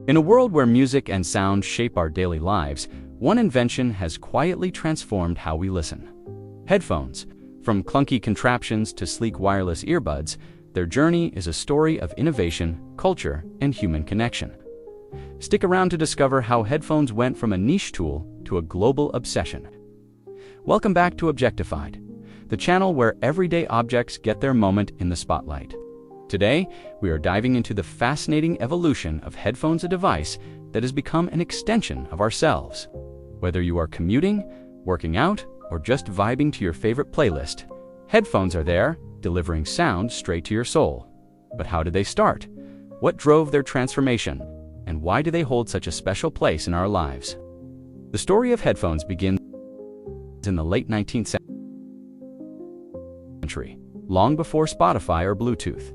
In a world where music and sound shape our daily lives, one invention has quietly transformed how we listen. Headphones. From clunky contraptions to sleek wireless earbuds, their journey is a story of innovation, culture, and human connection. Stick around to discover how headphones went from a niche tool to a global obsession. Welcome back to Objectified, the channel where everyday objects get their moment in the spotlight. Today, we are diving into the fascinating evolution of headphones, a device that has become an extension of ourselves. Whether you are commuting, working out, or just vibing to your favorite playlist, headphones are there, delivering sound straight to your soul. But how did they start? What drove their transformation? And why do they hold such a special place in our lives? The story of headphones begins in the late 19th century, long before Spotify or Bluetooth.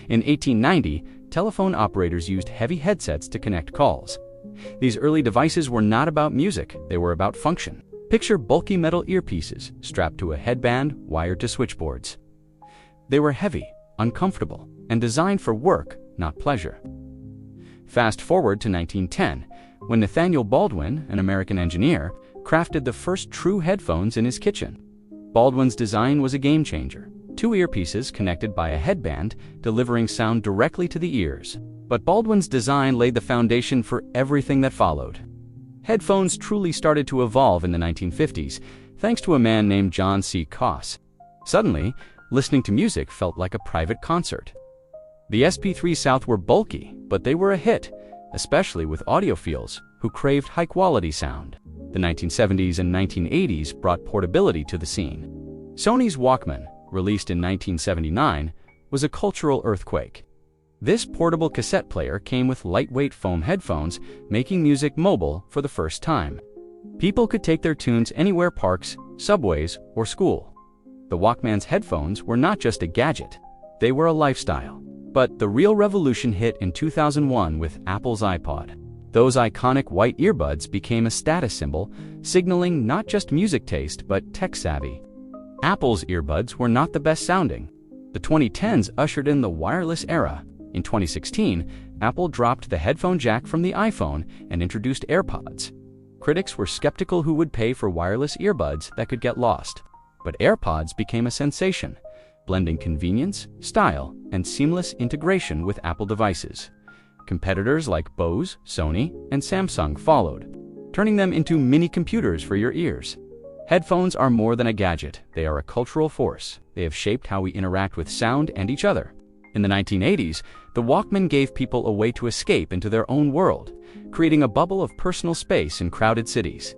In 1890, telephone operators used heavy headsets to connect calls. These early devices were not about music, they were about function. Picture bulky metal earpieces strapped to a headband wired to switchboards. They were heavy, uncomfortable, and designed for work, not pleasure. Fast forward to 1910, when Nathaniel Baldwin, an American engineer, crafted the first true headphones in his kitchen. Baldwin's design was a game changer. Two earpieces connected by a headband, delivering sound directly to the ears. But Baldwin's design laid the foundation for everything that followed. Headphones truly started to evolve in the 1950s, thanks to a man named John C. Koss. Suddenly, listening to music felt like a private concert. The SP3 South were bulky, but they were a hit, especially with audiophiles who craved high-quality sound. The 1970s and 1980s brought portability to the scene. Sony's Walkman, released in 1979, was a cultural earthquake. This portable cassette player came with lightweight foam headphones, making music mobile for the first time. People could take their tunes anywhere: parks, subways, or school. The Walkman's headphones were not just a gadget, they were a lifestyle. But the real revolution hit in 2001 with Apple's iPod. Those iconic white earbuds became a status symbol, signaling not just music taste but tech savvy. Apple's earbuds were not the best sounding. The 2010s ushered in the wireless era. In 2016, Apple dropped the headphone jack from the iPhone and introduced AirPods. Critics were skeptical who would pay for wireless earbuds that could get lost. But AirPods became a sensation, blending convenience, style, and seamless integration with Apple devices. Competitors like Bose, Sony, and Samsung followed, turning them into mini computers for your ears. Headphones are more than a gadget, they are a cultural force. They have shaped how we interact with sound and each other. In the 1980s, the Walkman gave people a way to escape into their own world, creating a bubble of personal space in crowded cities.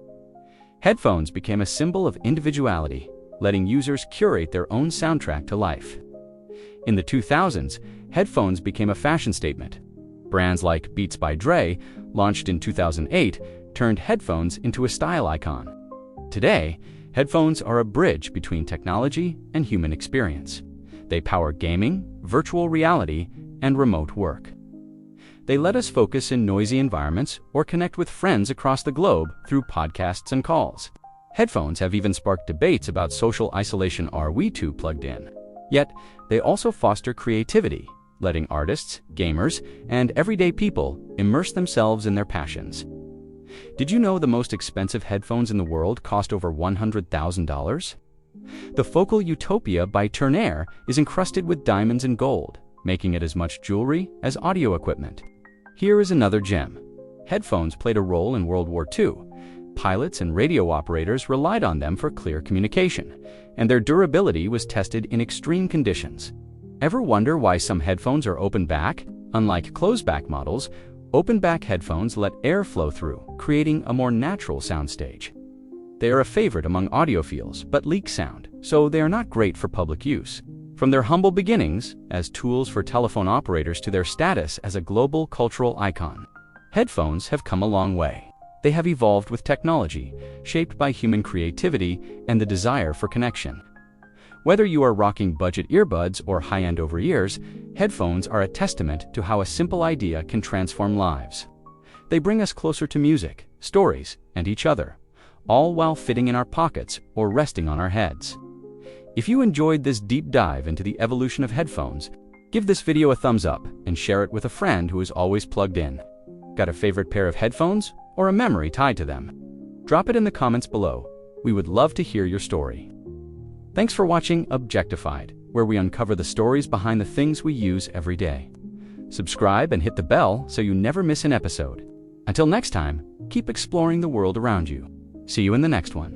Headphones became a symbol of individuality, letting users curate their own soundtrack to life. In the 2000s, headphones became a fashion statement. Brands like Beats by Dre, launched in 2008, turned headphones into a style icon. Today, headphones are a bridge between technology and human experience. They power gaming, virtual reality, and remote work. They let us focus in noisy environments or connect with friends across the globe through podcasts and calls. Headphones have even sparked debates about social isolation. Are we too plugged in? Yet, they also foster creativity, letting artists, gamers, and everyday people immerse themselves in their passions. Did you know the most expensive headphones in the world cost over $100,000? The Focal Utopia by Turnair is encrusted with diamonds and gold, making it as much jewelry as audio equipment. Here is another gem. Headphones played a role in World War II. Pilots and radio operators relied on them for clear communication, and their durability was tested in extreme conditions. Ever wonder why some headphones are open back? Unlike closed back models, open back headphones let air flow through, creating a more natural soundstage. They are a favorite among audiophiles, but leak sound, so they are not great for public use. From their humble beginnings as tools for telephone operators to their status as a global cultural icon, headphones have come a long way. They have evolved with technology, shaped by human creativity and the desire for connection. Whether you are rocking budget earbuds or high-end over-ears, headphones are a testament to how a simple idea can transform lives. They bring us closer to music, stories, and each other, all while fitting in our pockets or resting on our heads. If you enjoyed this deep dive into the evolution of headphones, give this video a thumbs up and share it with a friend who is always plugged in. Got a favorite pair of headphones or a memory tied to them? Drop it in the comments below. We would love to hear your story. Thanks for watching Objectified, where we uncover the stories behind the things we use every day. Subscribe and hit the bell so you never miss an episode. Until next time, keep exploring the world around you. See you in the next one.